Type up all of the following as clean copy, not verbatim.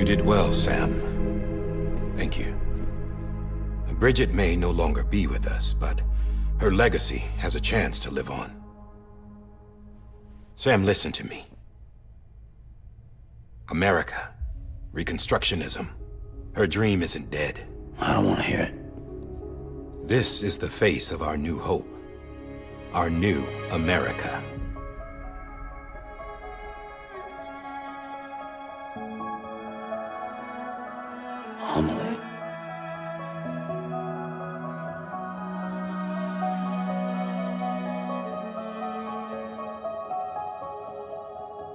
did well, Sam. Thank you. Bridget may no longer be with us, but her legacy has a chance to live on. Sam, listen to me. America, Reconstructionism, her dream isn't dead. I don't want to hear it. This is the face of our new hope. Our new America. Homily.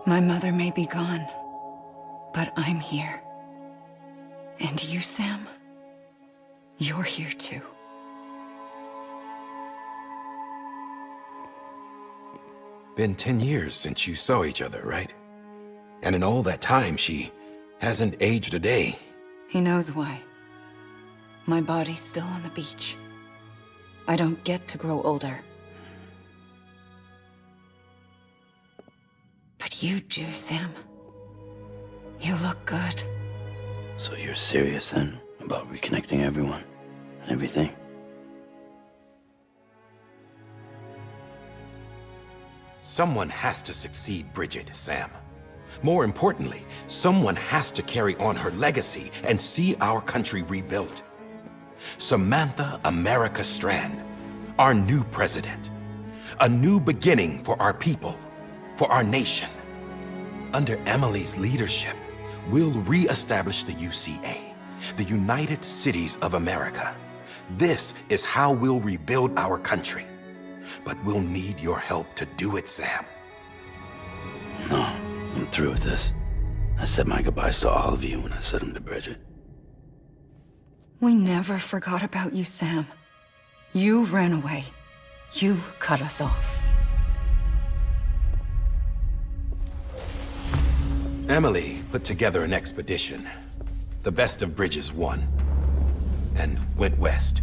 My mother may be gone, but I'm here. And you, Sam, you're here too. Been 10 years since you saw each other, right? And in all that time, she hasn't aged a day. He knows why. My body's still on the beach. I don't get to grow older. But you do, Sam. You look good. So you're serious then about reconnecting everyone and everything? Someone has to succeed Bridget, Sam. More importantly, someone has to carry on her legacy and see our country rebuilt. Samantha America Strand, our new president. A new beginning for our people, for our nation. Under Emily's leadership, we'll re-establish the UCA, the United Cities of America. This is how we'll rebuild our country. But we'll need your help to do it, Sam. No, I'm through with this. I said my goodbyes to all of you when I said them to Bridget. We never forgot about you, Sam. You ran away. You cut us off. Emily put together an expedition. The best of Bridges won. And went west.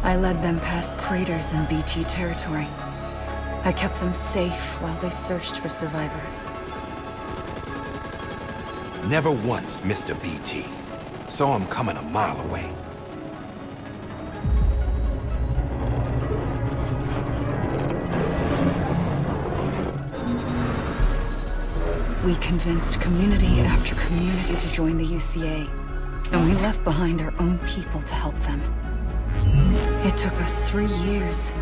I led them past craters in BT territory. I kept them safe while they searched for survivors. Never once missed a BT. Saw him coming a mile away. We convinced community after community to join the UCA, and we left behind our own people to help them. It took us 3 years,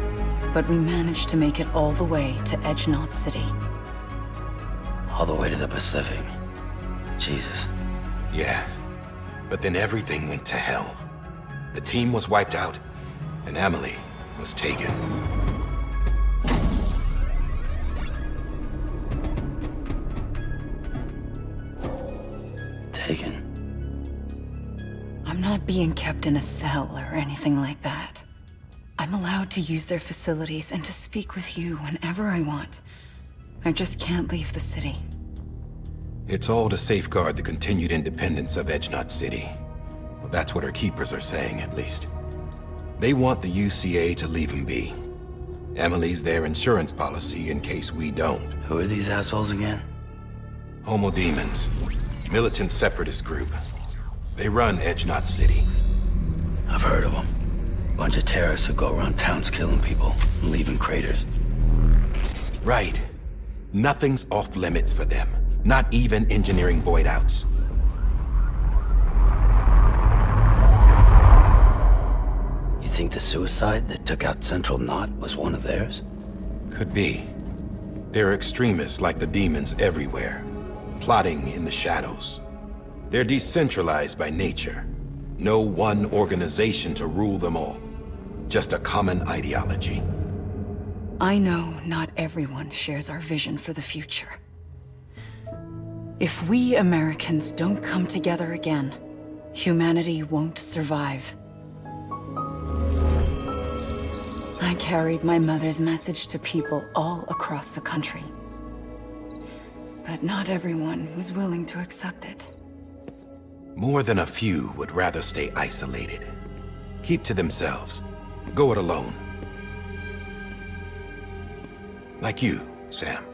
but we managed to make it all the way to Edge-Knot City. All the way to the Pacific. Jesus. Yeah, but then everything went to hell. The team was wiped out, and Emily was taken. Taken? I'm not being kept in a cell or anything like that. I'm allowed to use their facilities and to speak with you whenever I want. I just can't leave the city. It's all to safeguard the continued independence of Edge-Knot City. Well, that's what our keepers are saying, at least. They want the UCA to leave them be. Emily's their insurance policy in case we don't. Who are these assholes again? Homo Demons. Militant separatist group. They run Edge-Knot City. I've heard of them. Bunch of terrorists who go around towns killing people and leaving craters. Right. Nothing's off limits for them. Not even engineering void outs. You think the suicide that took out Central Knot was one of theirs? Could be. There are extremists like the demons everywhere, plotting in the shadows. They're decentralized by nature. No one organization to rule them all. Just a common ideology. I know not everyone shares our vision for the future. If we Americans don't come together again, humanity won't survive. I carried my mother's message to people all across the country. But not everyone was willing to accept it. More than a few would rather stay isolated. Keep to themselves. Go it alone. Like you, Sam.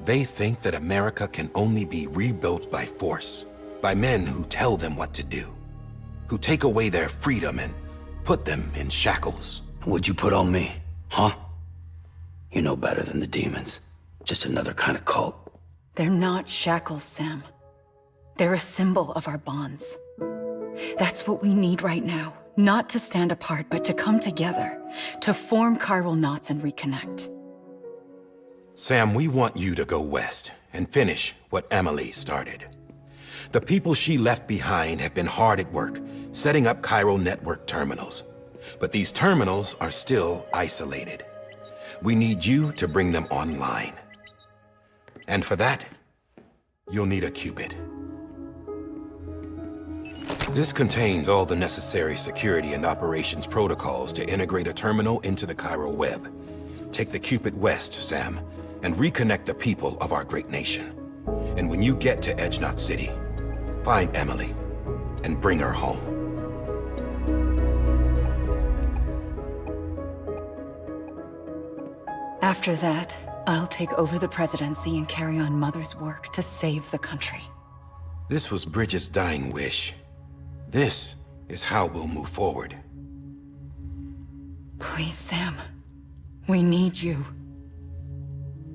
They think that America can only be rebuilt by force, by men who tell them what to do, who take away their freedom and put them in shackles. What'd you put on me, huh? You know better than the demons. Just another kind of cult. They're not shackles, Sam. They're a symbol of our bonds. That's what we need right now. Not to stand apart, but to come together, to form chiral knots and reconnect. Sam, we want you to go west and finish what Emily started. The people she left behind have been hard at work, setting up chiral network terminals. But these terminals are still isolated. We need you to bring them online. And for that, you'll need a Cupid. This contains all the necessary security and operations protocols to integrate a terminal into the chiral web. Take the Cupid west, Sam, and reconnect the people of our great nation. And when you get to Edge Knot City, find Emily and bring her home. After that, I'll take over the presidency and carry on Mother's work to save the country. This was Bridget's dying wish. This is how we'll move forward. Please, Sam. We need you.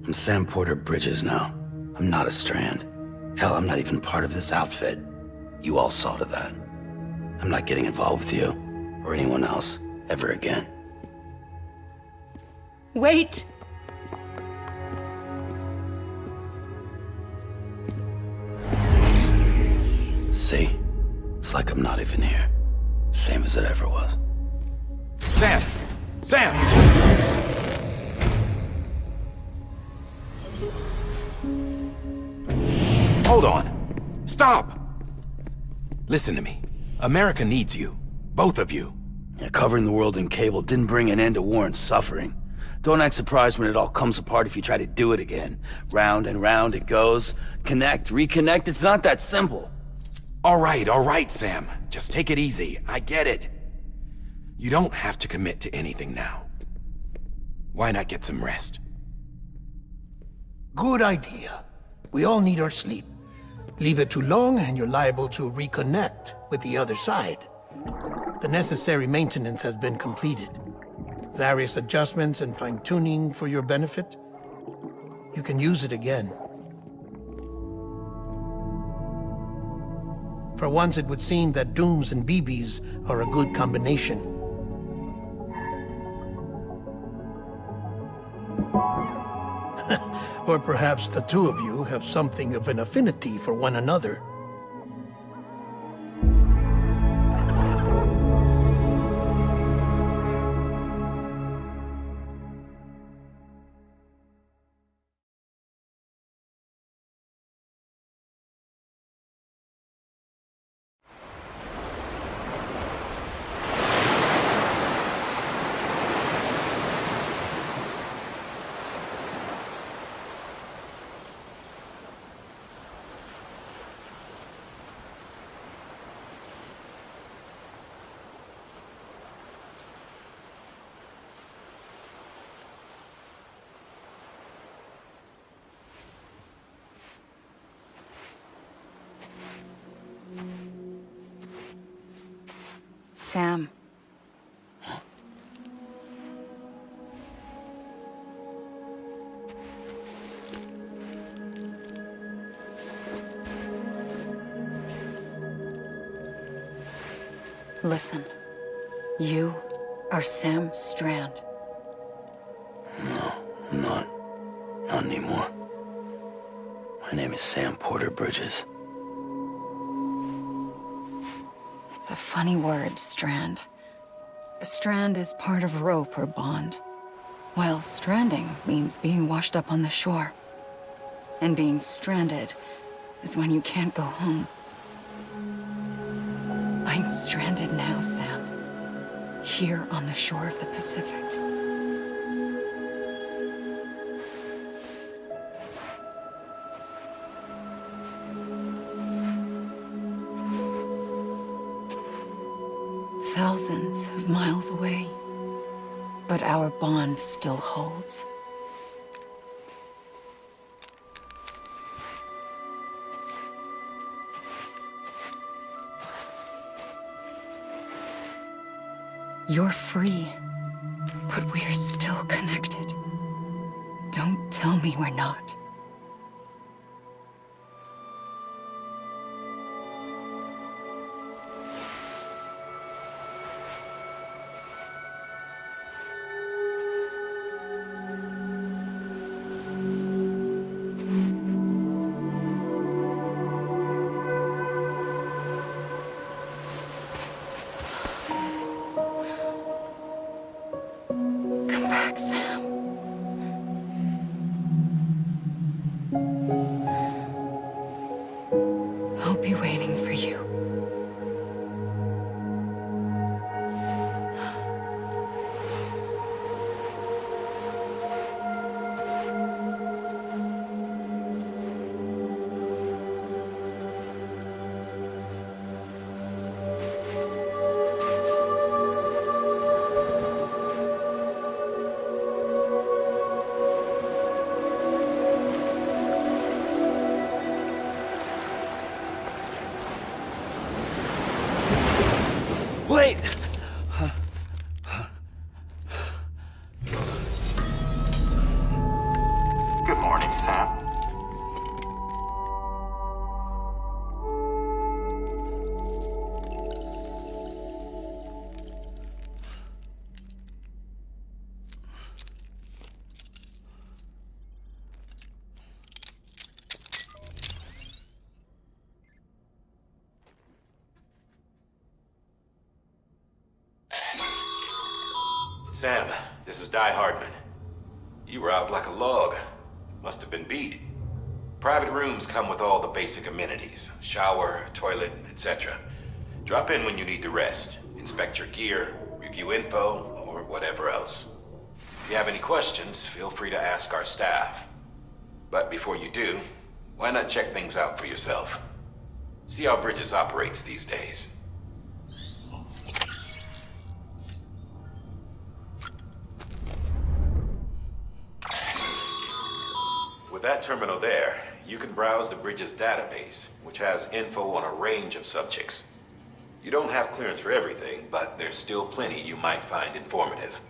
I'm Sam Porter Bridges now. I'm not a Strand. Hell, I'm not even part of this outfit. You all saw to that. I'm not getting involved with you, or anyone else, ever again. Wait! See? It's like I'm not even here. Same as it ever was. Sam! Sam! Hold on. Stop! Listen to me. America needs you. Both of you. Yeah, covering the world in cable didn't bring an end to war and suffering. Don't act surprised when it all comes apart if you try to do it again. Round and round it goes. Connect, reconnect, it's not that simple. All right, Sam. Just take it easy. I get it. You don't have to commit to anything now. Why not get some rest? Good idea. We all need our sleep. Leave it too long and you're liable to reconnect with the other side. The necessary maintenance has been completed. Various adjustments and fine-tuning for your benefit. You can use it again. For once, it would seem that Dooms and BBs are a good combination. Or perhaps the two of you have something of an affinity for one another. Sam. Listen. You are Sam Strand. No, I'm not. Not anymore. My name is Sam Porter Bridges. It's a funny word, strand. A strand is part of rope or bond, while stranding means being washed up on the shore. And being stranded is when you can't go home. I'm stranded now, Sam. Here on the shore of the Pacific. thousands of miles away. But our bond still holds. You're free, but we're still connected. Don't tell me we're not. Come back, Sam. I'll be waiting for you. Wait! Good morning, Sam. Sam, this is Di Hardman. You were out like a log. Must have been beat. Private rooms come with all the basic amenities. Shower, toilet, etc. Drop in when you need to rest. Inspect your gear, review info, or whatever else. If you have any questions, feel free to ask our staff. But before you do, why not check things out for yourself? See how Bridges operates these days. With that terminal there, you can browse the Bridges database, which has info on a range of subjects. You don't have clearance for everything, but there's still plenty you might find informative.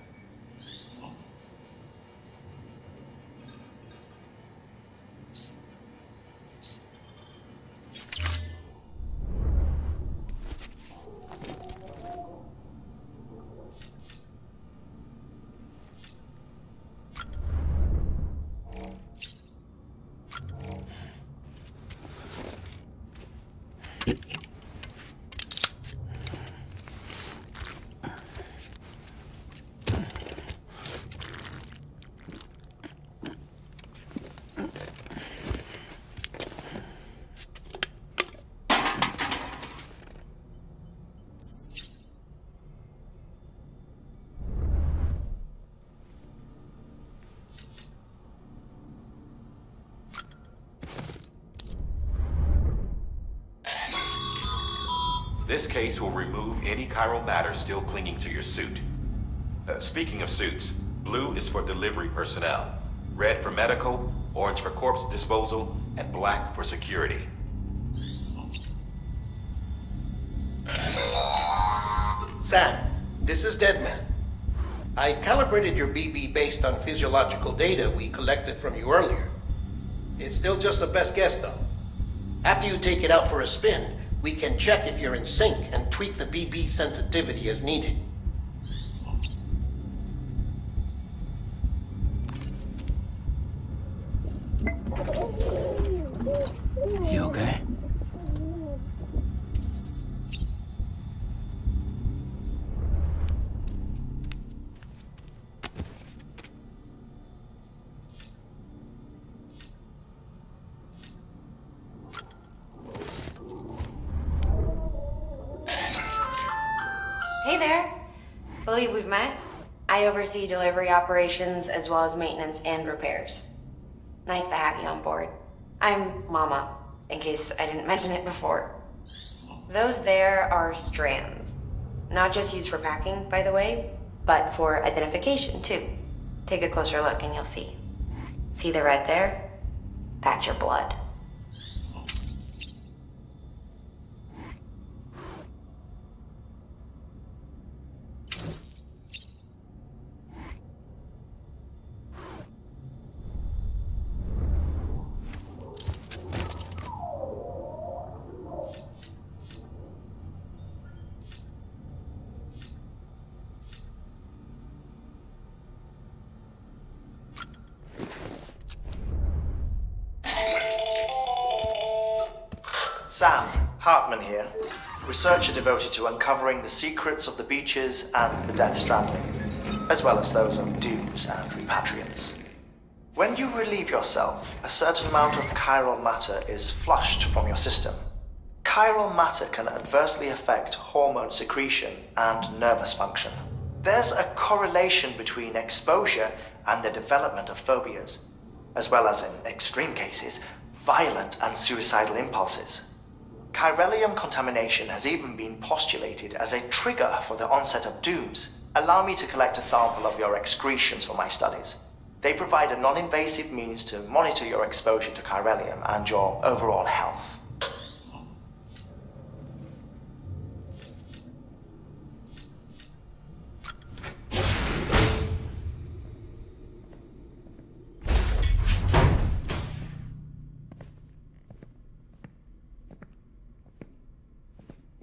This case will remove any chiral matter still clinging to your suit. Speaking of suits, blue is for delivery personnel, red for medical, orange for corpse disposal, and black for security. Sam, this is Deadman. I calibrated your BB based on physiological data we collected from you earlier. It's still just a best guess, though. After you take it out for a spin, we can check if you're in sync and tweak the BB sensitivity as needed. You okay? Hey there. Believe we've met. I oversee delivery operations as well as maintenance and repairs. Nice to have you on board. I'm Mama, in case I didn't mention it before. Those there are strands. Not just used for packing, by the way, but for identification, too. Take a closer look and you'll see. See the red there? That's your blood. Sam, Hartman here, researcher devoted to uncovering the secrets of the beaches and the Death Stranding, as well as those of dooms and repatriants. When you relieve yourself, a certain amount of chiral matter is flushed from your system. Chiral matter can adversely affect hormone secretion and nervous function. There's a correlation between exposure and the development of phobias, as well as, in extreme cases, violent and suicidal impulses. Chiralium contamination has even been postulated as a trigger for the onset of dooms. Allow me to collect a sample of your excretions for my studies. They provide a non-invasive means to monitor your exposure to chiralium and your overall health.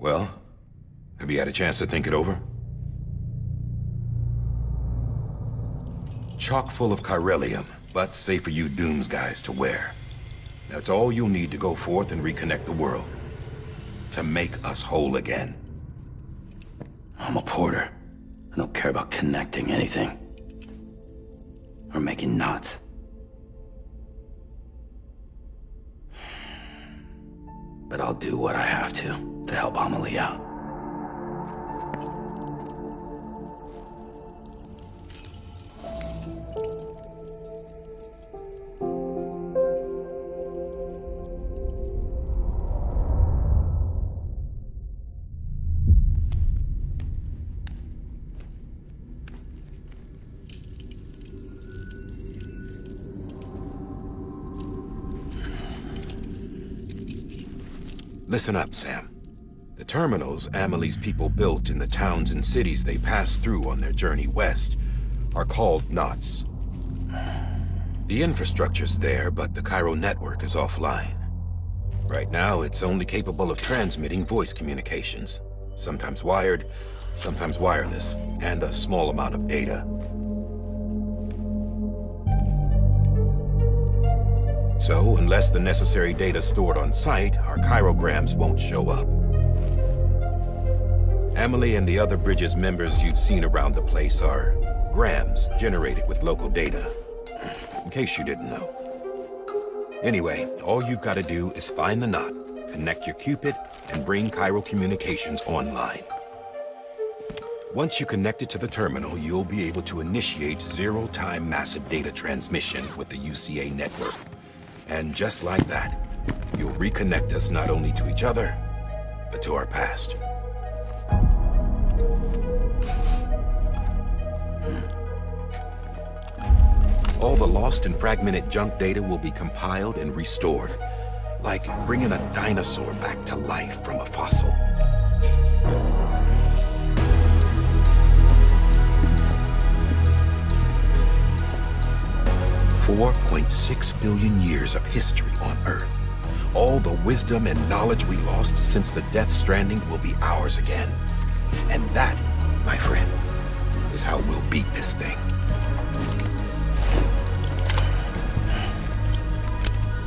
Well, have you had a chance to think it over? Chock full of chiralium, but safe for you Dooms guys to wear. That's all you'll need to go forth and reconnect the world. To make us whole again. I'm a porter. I don't care about connecting anything. Or making knots. But I'll do what I have to help Amelie out. Listen up, Sam. The terminals Amelie's people built in the towns and cities they passed through on their journey west are called knots. The infrastructure's there, but the Cairo network is offline. Right now, it's only capable of transmitting voice communications, sometimes wired, sometimes wireless, and a small amount of data. So, unless the necessary data's stored on site, our chirograms won't show up. Amelie and the other Bridges members you've seen around the place are grams generated with local data, in case you didn't know. Anyway, all you've got to do is find the knot, connect your Cupid, and bring Cairo communications online. Once you connect it to the terminal, you'll be able to initiate zero-time massive data transmission with the UCA network. And just like that, you'll reconnect us not only to each other, but to our past. All the lost and fragmented junk data will be compiled and restored, like bringing a dinosaur back to life from a fossil. $4.6 billion years of history on Earth. All the wisdom and knowledge we lost since the Death Stranding will be ours again. And that, my friend, is how we'll beat this thing.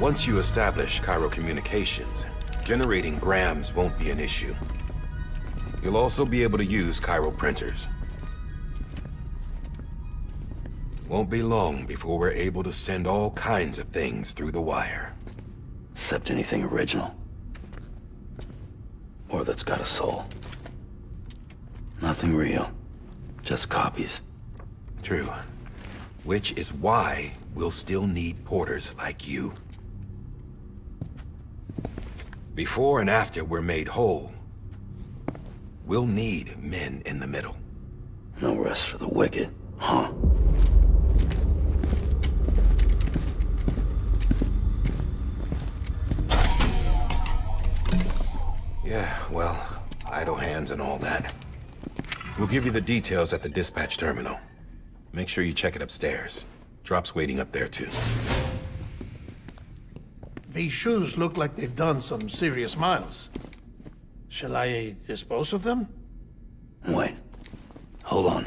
Once you establish Cairo communications, generating grams won't be an issue. You'll also be able to use Cairo printers. Won't be long before we're able to send all kinds of things through the wire. Except anything original. Or that's got a soul. Nothing real. Just copies. True. Which is why we'll still need porters like you. Before and after we're made whole, we'll need men in the middle. No rest for the wicked, huh? Yeah, well, idle hands and all that. We'll give you the details at the dispatch terminal. Make sure you check it upstairs. Drop's waiting up there, too. These shoes look like they've done some serious miles. Shall I dispose of them? Wait. Hold on.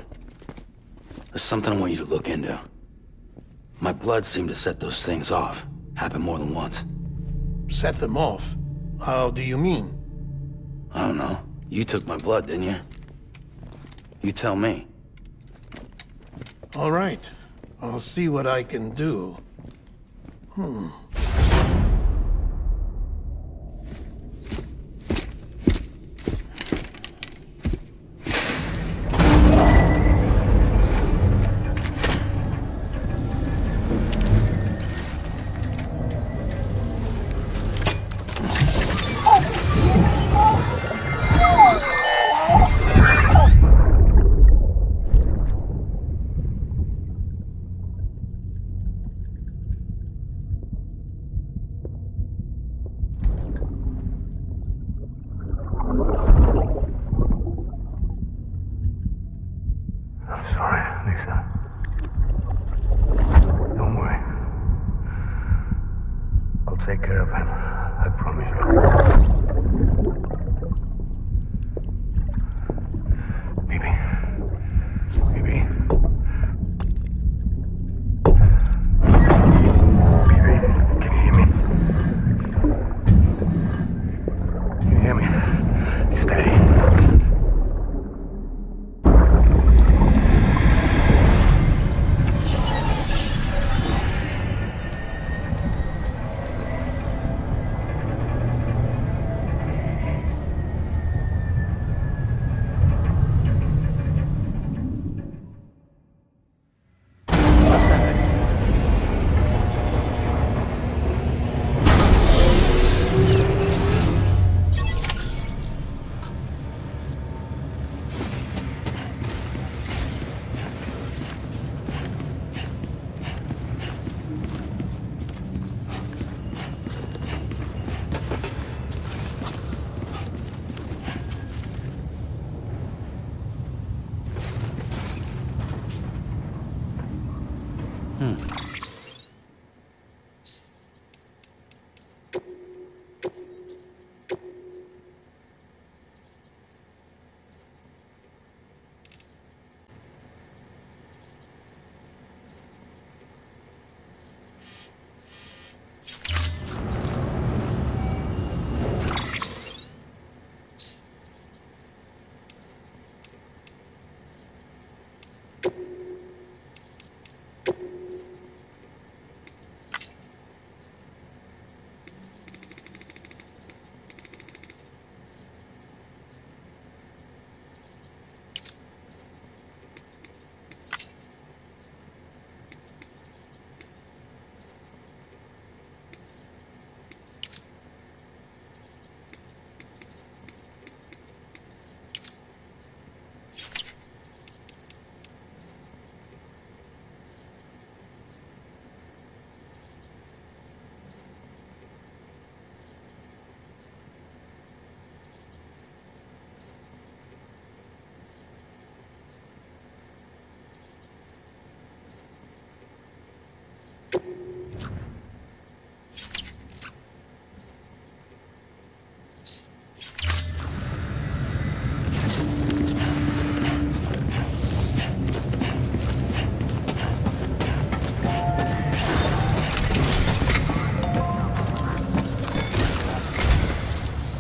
There's something I want you to look into. My blood seemed to set those things off. Happened more than once. Set them off? How do you mean? I don't know. You took my blood, didn't you? You tell me. All right. I'll see what I can do. Take care of him. I promise you. Baby. Baby. Baby, can you hear me? Can you hear me? Steady.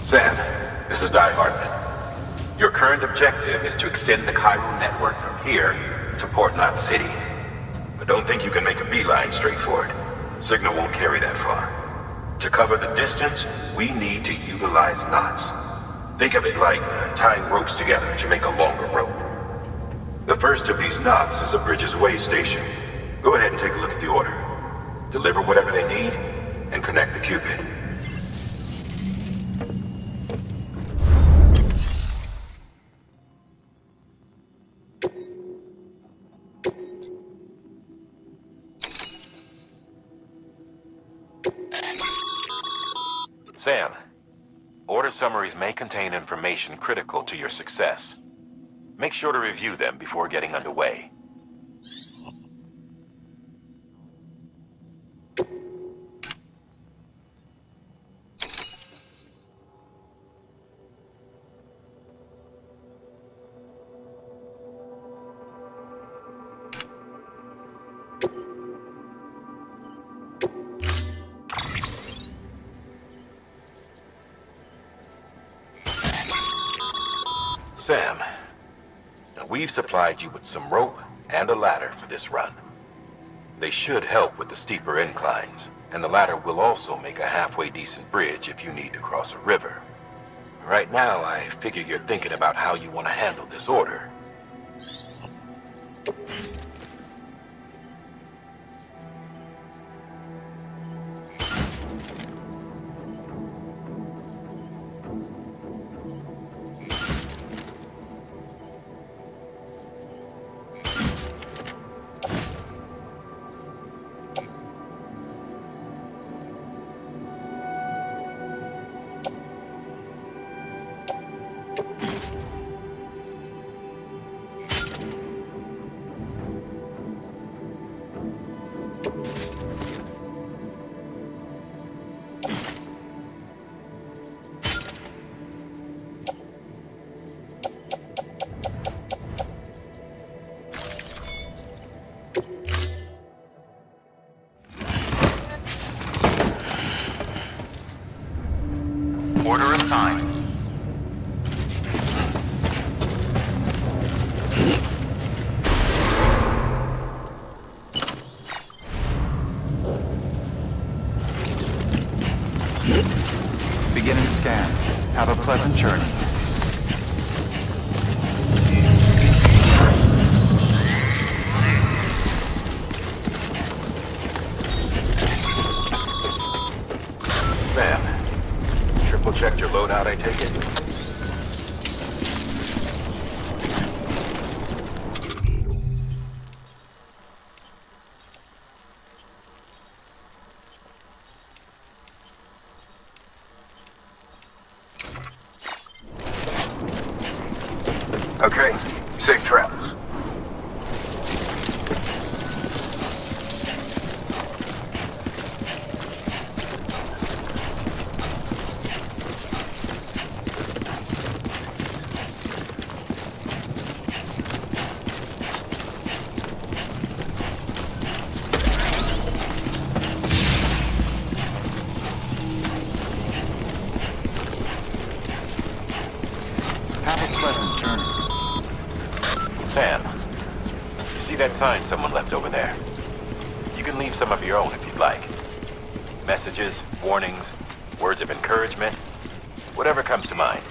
Sam, this is Di Hartman. Your current objective is to extend the Chiral network from here to Port Knot City. But don't think you can make a beeline straight for it. Signal won't carry that far. To cover the distance, we need to utilize knots. Think of it like tying ropes together to make a longer rope. The first of these knots is a Bridges Way station. Go ahead and take a look at the order. Deliver whatever they need, and connect the Cupid. Sam, order summaries may contain information critical to your success. Make sure to review them before getting underway. Sam, now we've supplied you with some rope and a ladder for this run. They should help with the steeper inclines, and the ladder will also make a halfway decent bridge if you need to cross a river. Right now, I figure you're thinking about how you want to handle this order. Order assigned. Beginning scan. Have a pleasant journey. Sam, triple checked your loadout, I take it? Okay, safe travels. Have a pleasant journey. Sam, you see that sign someone left over there? You can leave some of your own if you'd like. Messages, warnings, words of encouragement, whatever comes to mind.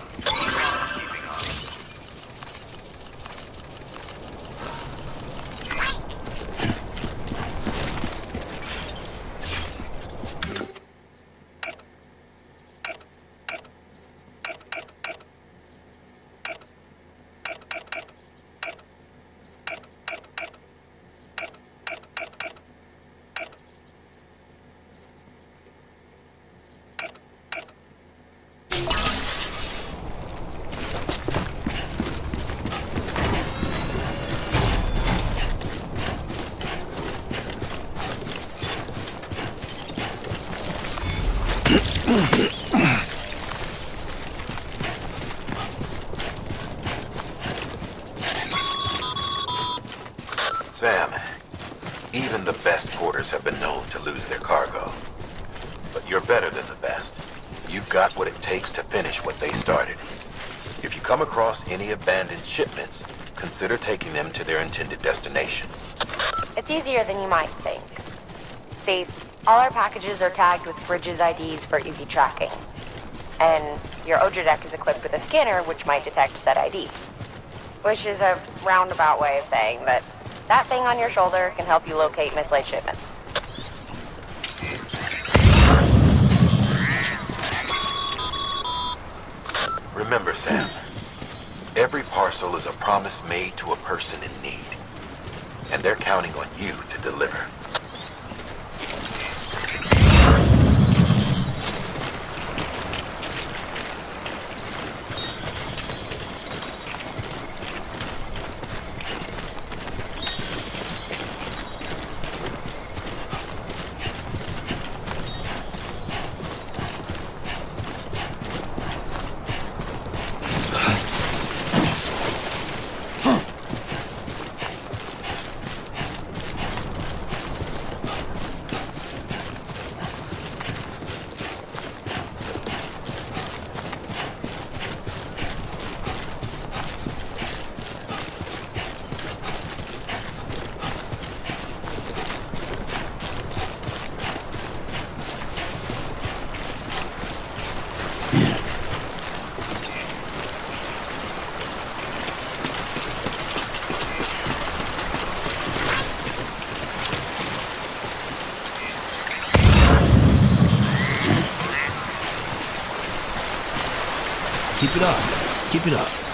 Sam, even the best porters have been known to lose their cargo. But you're better than the best. You've got what it takes to finish what they started. If you come across any abandoned shipments, consider taking them to their intended destination. It's easier than you might think. See, all our packages are tagged with Bridges IDs for easy tracking. And your Odra deck is equipped with a scanner which might detect said IDs. Which is a roundabout way of saying that that thing on your shoulder can help you locate mislaid shipments. Remember, Sam, Every parcel is a promise made to a person in need. And they're counting on you to deliver. Keep it up. Keep it up.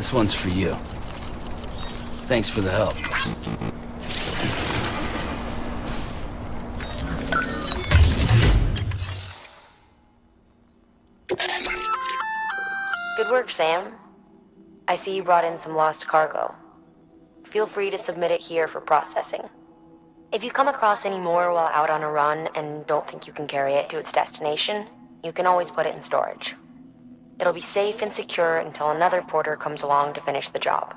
This one's for you. Thanks for the help. Good work, Sam. I see you brought in some lost cargo. Feel free to submit it here for processing. If you come across any more while out on a run and don't think you can carry it to its destination, you can always put it in storage. It'll be safe and secure until another porter comes along to finish the job.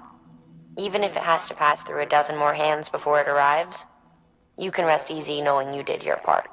Even if it has to pass through a dozen more hands before it arrives, you can rest easy knowing you did your part.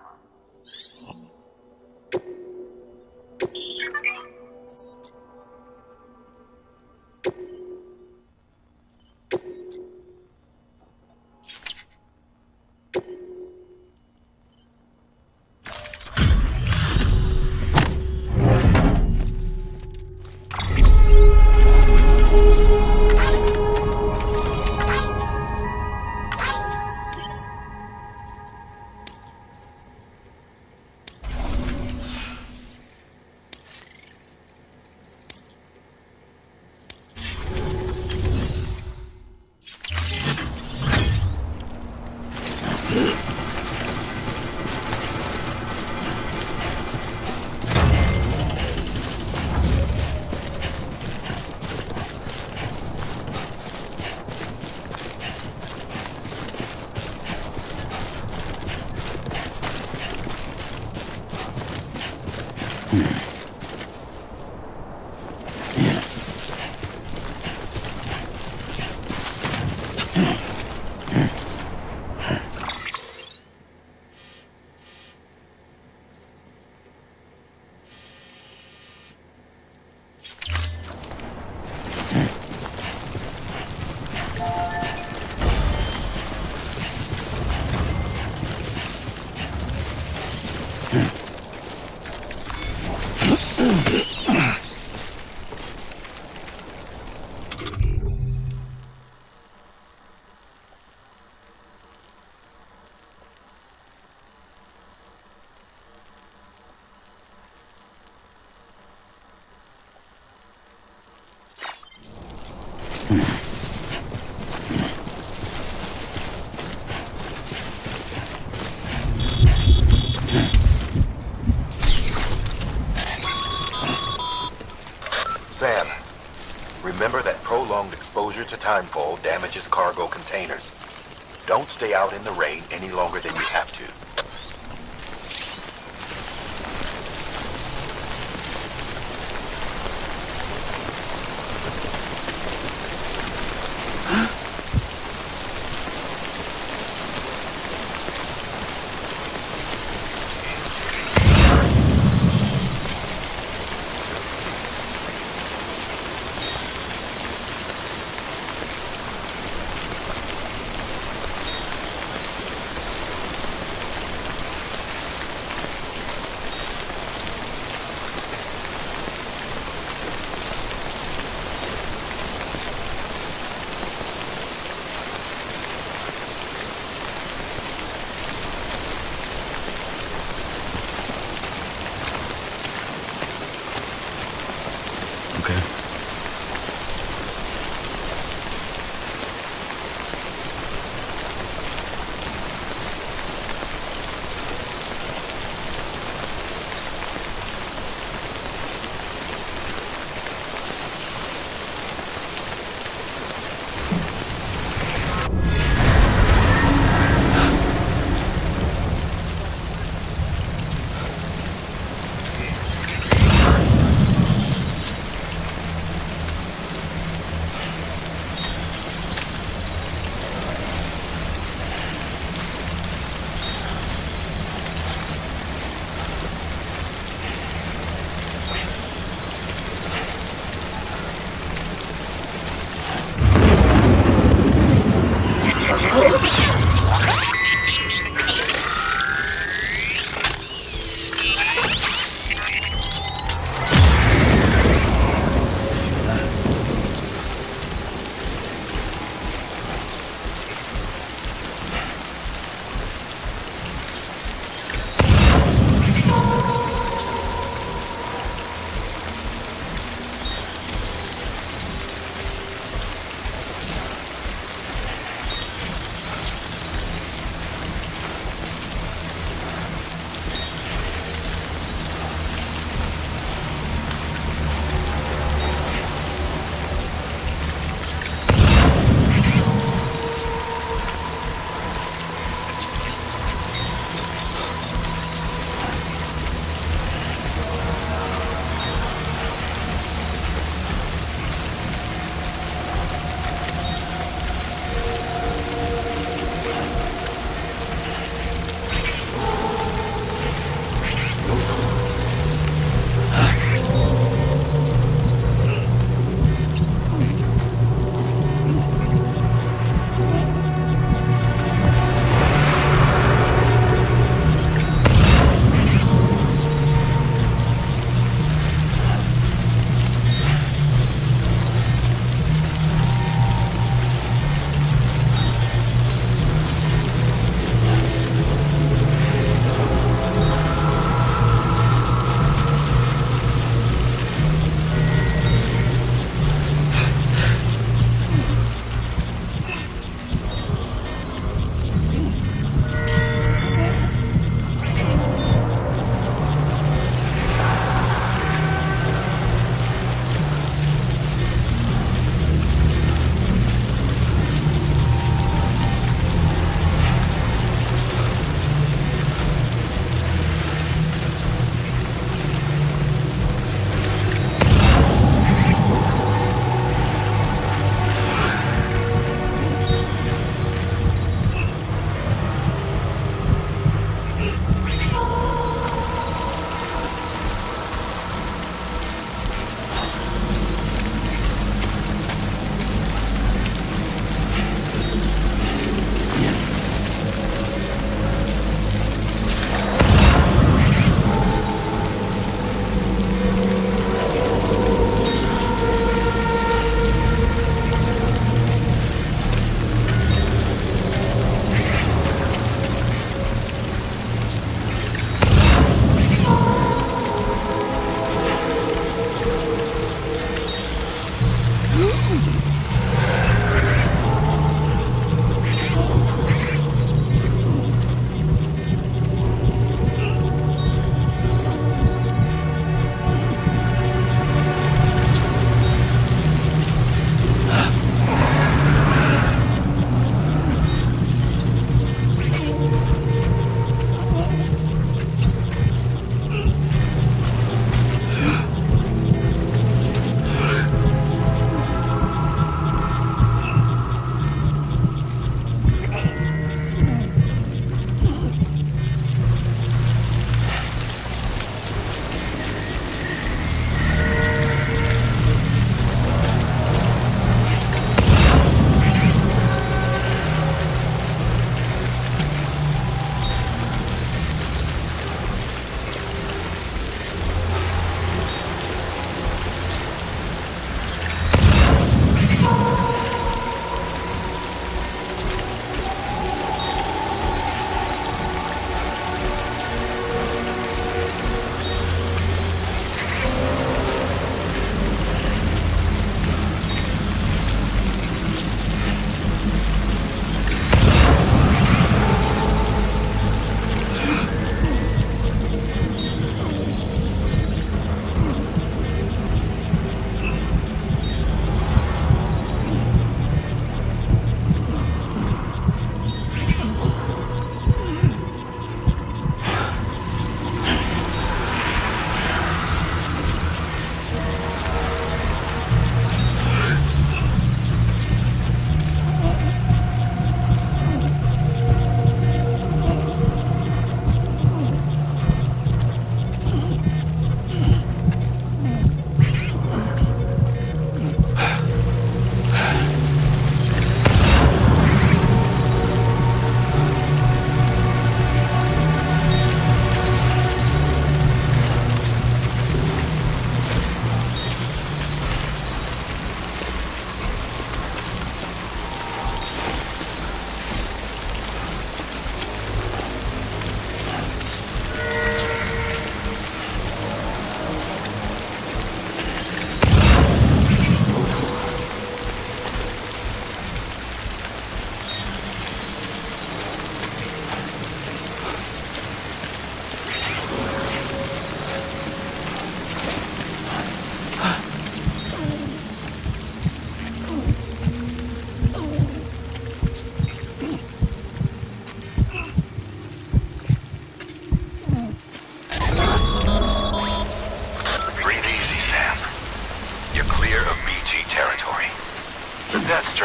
exposure to timefall damages cargo containers. Don't stay out in the rain any longer than you have to.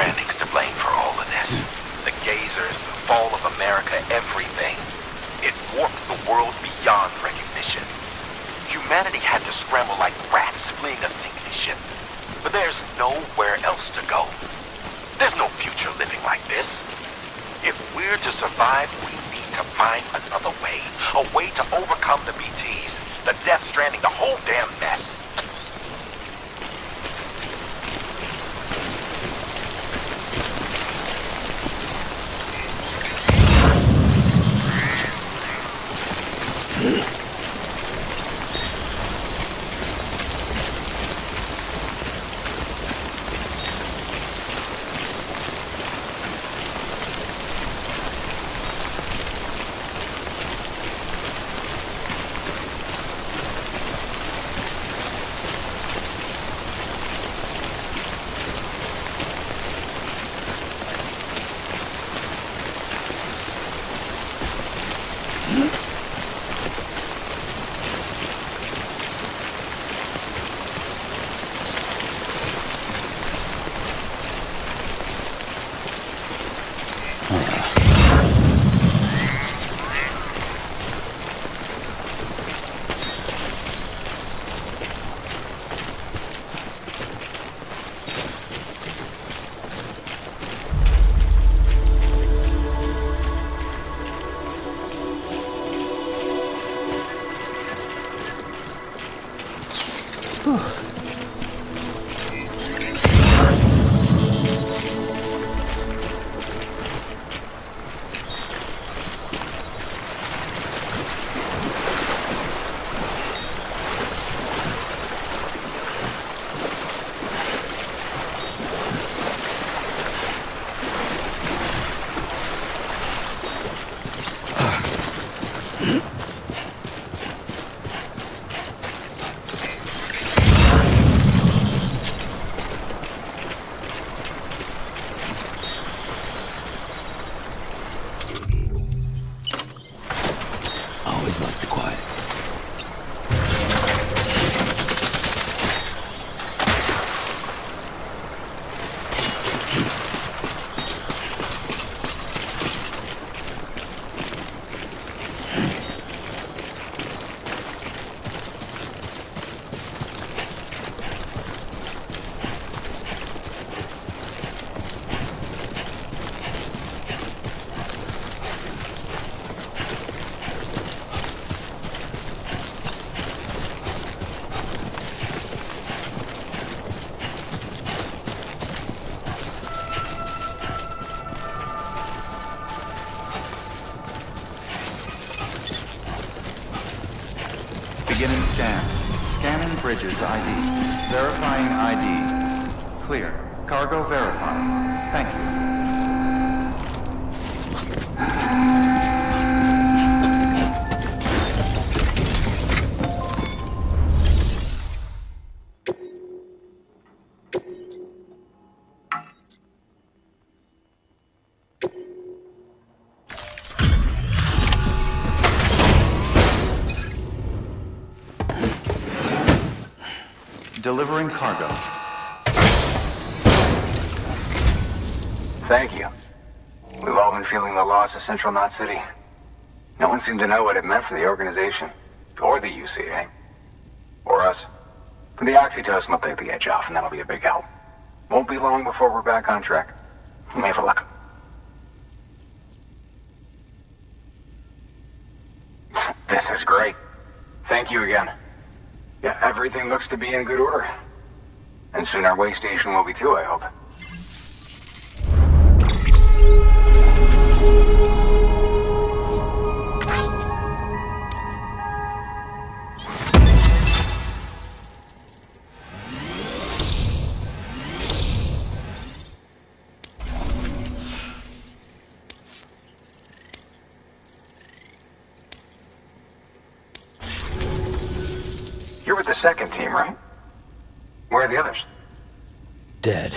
Stranding's to blame for all of this. The gazers, the fall of America, everything. It warped the world beyond recognition. Humanity had to scramble like rats fleeing a sinking ship. But there's nowhere else to go. There's no future living like this. If we're to survive, we need to find another way. A way to overcome the BTs, the Death Stranding, the whole damn mess. Always like the quiet. Beginning scan. Scanning bridges ID. Verifying ID. Clear. Cargo verified. Thank you. Delivering cargo. Thank you. We've all been feeling the loss of Central Knot City. No one seemed to know what it meant for the organization, or the UCA, or us. But the oxytocin will take the edge off, and that'll be a big help. Won't be long before we're back on track. You may have a luck. This is great. Thank you again. Yeah, everything looks to be in good order. And soon our way station will be too, I hope. You're with the second team, right? Where are the others? Dead.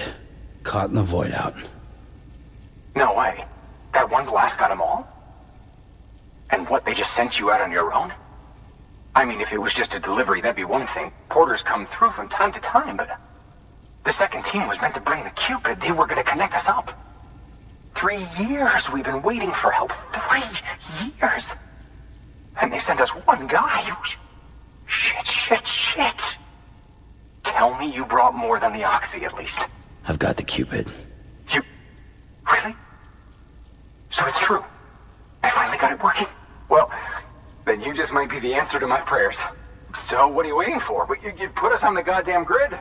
Caught in the void out. No way. That one blast got them all? And what, they just sent you out on your own? I mean, if it was just a delivery, that'd be one thing. Porters come through from time to time, but... The second team was meant to bring the Cupid. They were gonna connect us up. 3 years we've been waiting for help. 3 years. And they sent us one guy. Shit. Tell me you brought more than the Oxy, at least. I've got the Cupid. You... Really? So it's true. I finally got it working. Well, then you just might be the answer to my prayers. So what are you waiting for? You put us on the goddamn grid.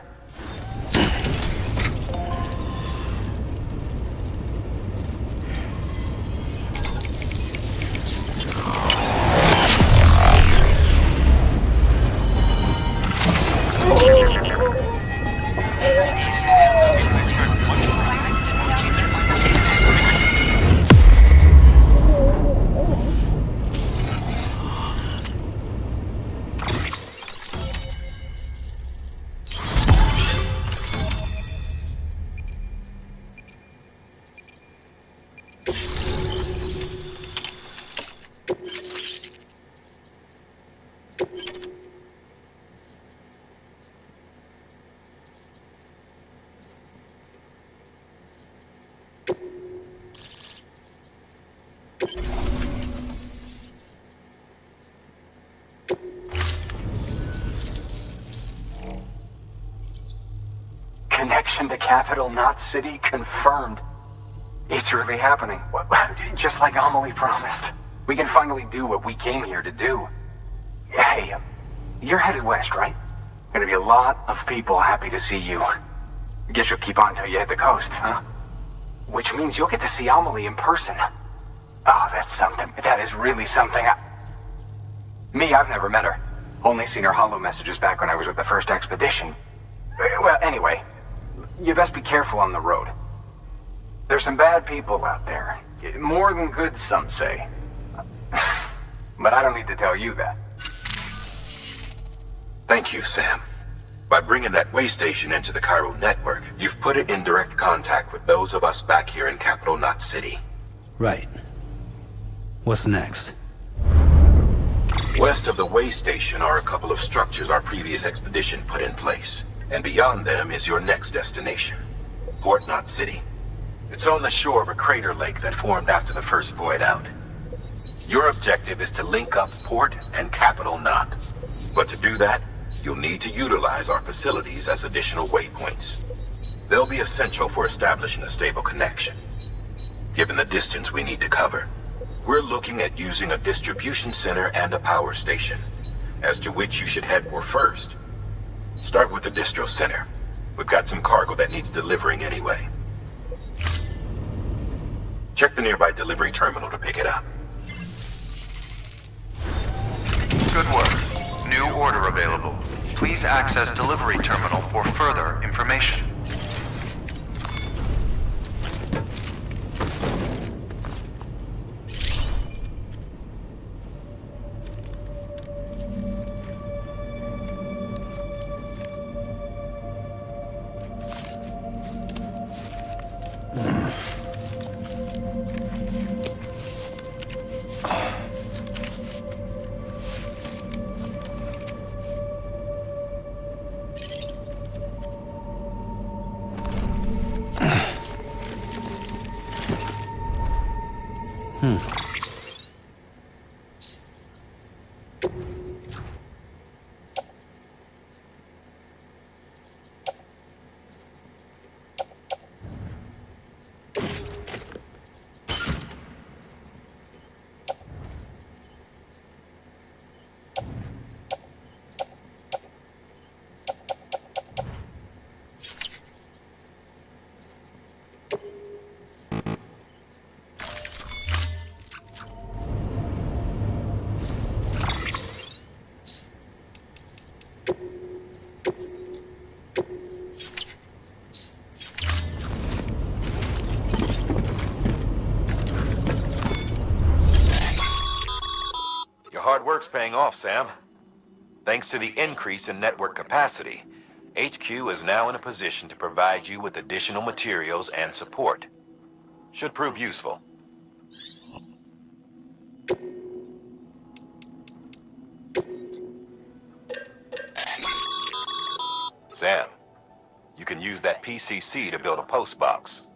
Connection to capital, not city, confirmed. It's really happening. Just like Amelie promised. We can finally do what we came here to do. Hey, you're headed west, right? Gonna be a lot of people happy to see you. Guess you'll keep on till you hit the coast, huh? Which means you'll get to see Amelie in person. Oh, that's something. That is really something. I've never met her. Only seen her holo messages back when I was with the first expedition. Well, anyway, you best be careful on the road. There's some bad people out there. More than good, some say. But I don't need to tell you that. Thank you, Sam. By bringing that way station into the Cairo network, you've put it in direct contact with those of us back here in Capital Knot City. Right. What's next? West of the way station are a couple of structures our previous expedition put in place. And beyond them is your next destination, Port Knot City. It's on the shore of a crater lake that formed after the first void out. Your objective is to link up Port and Capital Knot. But to do that, you'll need to utilize our facilities as additional waypoints. They'll be essential for establishing a stable connection. Given the distance we need to cover, we're looking at using a distribution center and a power station, as to which you should head for first. Start with the distro center. We've got some cargo that needs delivering anyway. Check the nearby delivery terminal to pick it up. Good work. New order available. Please access delivery terminal for further information. Hard work's paying off, Sam. Thanks to the increase in network capacity, HQ is now in a position to provide you with additional materials and support. Should prove useful. Sam, you can use that PCC to build a post box.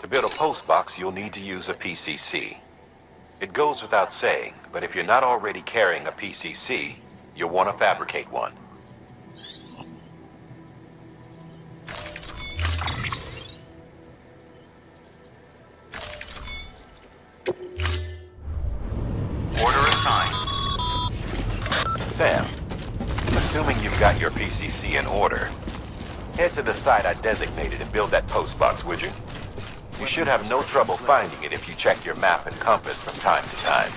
To build a post box, you'll need to use a PCC. It goes without saying, but if you're not already carrying a PCC, you'll want to fabricate one. Order assigned. Sam, assuming you've got your PCC in order, head to the site I designated and build that post box, would you? You should have no trouble finding it if you check your map and compass from time to time.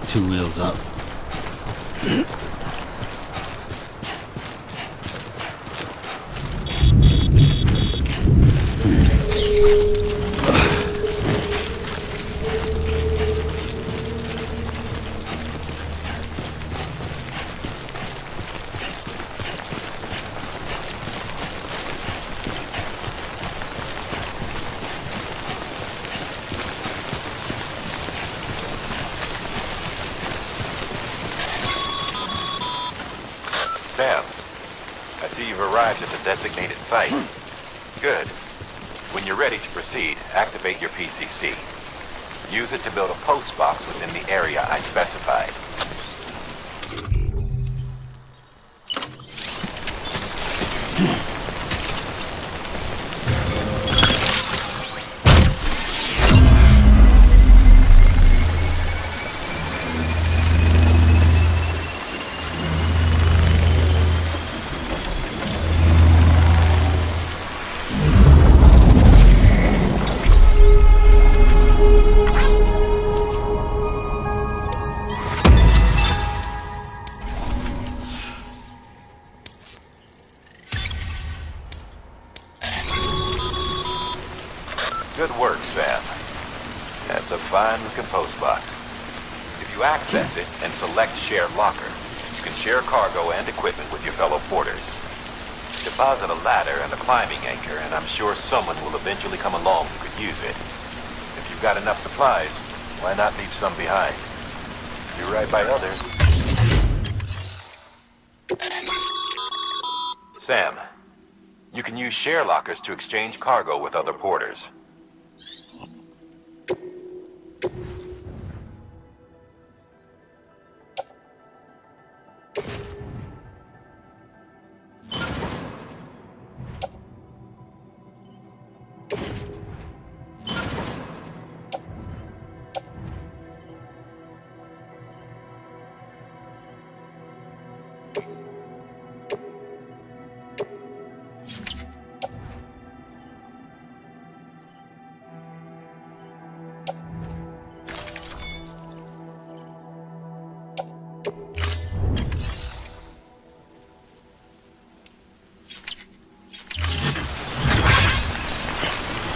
Two wheels up. Sam, I see you've arrived at the designated site. Good. When you're ready to proceed, activate your PCC. Use it to build a post box within the area I specified. Good work, Sam. That's a fine-looking post box. If you access it and select Share Locker, you can share cargo and equipment with your fellow porters. To deposit a ladder and a climbing anchor, and I'm sure someone will eventually come along who could use it. If you've got enough supplies, why not leave some behind? Do right by others. Sam, you can use share lockers to exchange cargo with other porters.